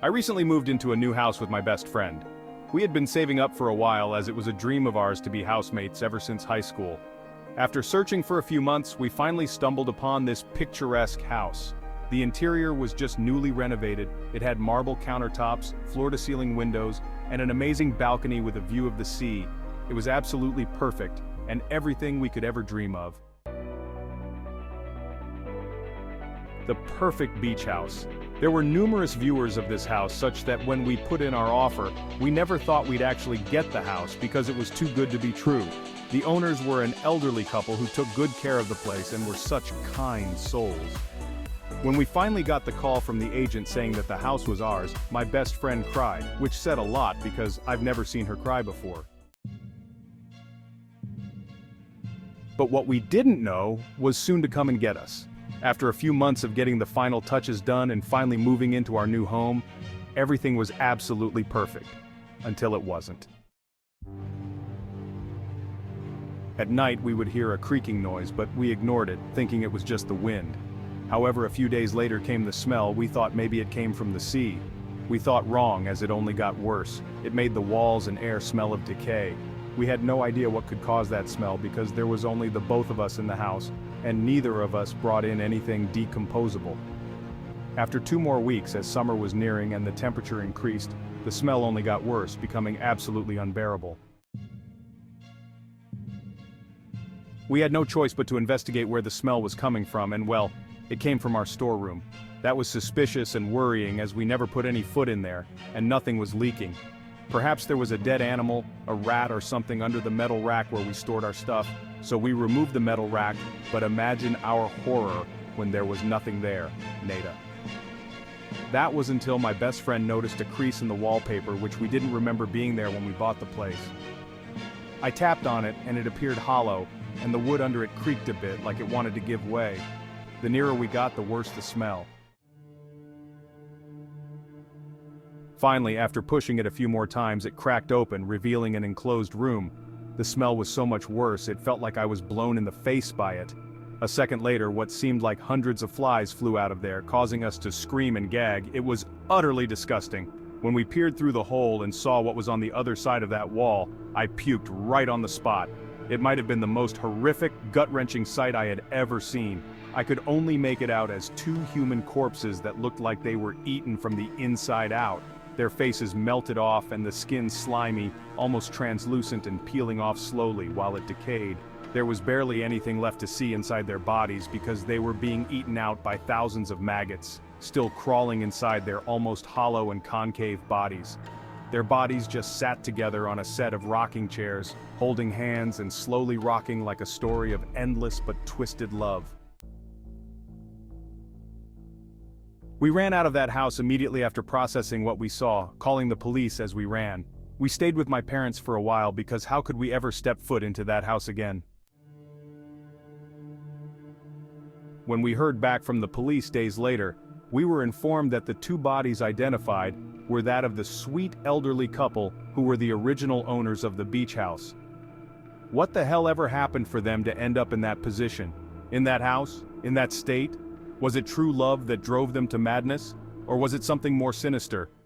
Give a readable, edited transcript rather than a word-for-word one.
I recently moved into a new house with my best friend. We had been saving up for a while as it was a dream of ours to be housemates ever since high school. After searching for a few months, we finally stumbled upon this picturesque house. The interior was just newly renovated. It had marble countertops, floor-to-ceiling windows, and an amazing balcony with a view of the sea. It was absolutely perfect, and everything we could ever dream of. The perfect beach house. There were numerous viewers of this house such that when we put in our offer, we never thought we'd actually get the house because it was too good to be true. The owners were an elderly couple who took good care of the place and were such kind souls. When we finally got the call from the agent saying that the house was ours, my best friend cried, which said a lot because I've never seen her cry before. But what we didn't know was soon to come and get us. After a few months of getting the final touches done and finally moving into our new home, everything was absolutely perfect. Until it wasn't. At night we would hear a creaking noise, but we ignored it, thinking it was just the wind. However, a few days later came the smell. We thought maybe it came from the sea. We thought wrong, as it only got worse. It made the walls and air smell of decay. We had no idea what could cause that smell because there was only the both of us in the house, and neither of us brought in anything decomposable. After 2 more weeks, as summer was nearing and the temperature increased, the smell only got worse, becoming absolutely unbearable. We had no choice but to investigate where the smell was coming from, and well, it came from our storeroom. That was suspicious and worrying as we never put any foot in there, and nothing was leaking. Perhaps there was a dead animal, a rat or something under the metal rack where we stored our stuff, so we removed the metal rack, but imagine our horror when there was nothing there, nada. That was until my best friend noticed a crease in the wallpaper which we didn't remember being there when we bought the place. I tapped on it and it appeared hollow, and the wood under it creaked a bit like it wanted to give way. The nearer we got, the worse the smell. Finally, after pushing it a few more times, it cracked open, revealing an enclosed room. The smell was so much worse, it felt like I was blown in the face by it. A second later, what seemed like hundreds of flies flew out of there, causing us to scream and gag. It was utterly disgusting. When we peered through the hole and saw what was on the other side of that wall, I puked right on the spot. It might have been the most horrific, gut-wrenching sight I had ever seen. I could only make it out as 2 human corpses that looked like they were eaten from the inside out. Their faces melted off and the skin slimy, almost translucent and peeling off slowly while it decayed. There was barely anything left to see inside their bodies because they were being eaten out by thousands of maggots, still crawling inside their almost hollow and concave bodies. Their bodies just sat together on a set of rocking chairs, holding hands and slowly rocking like a story of endless but twisted love. We ran out of that house immediately after processing what we saw, calling the police as we ran. We stayed with my parents for a while because how could we ever step foot into that house again? When we heard back from the police days later, we were informed that the 2 bodies identified were that of the sweet elderly couple who were the original owners of the beach house. What the hell ever happened for them to end up in that position? In that house? In that state? Was it true love that drove them to madness? Or was it something more sinister,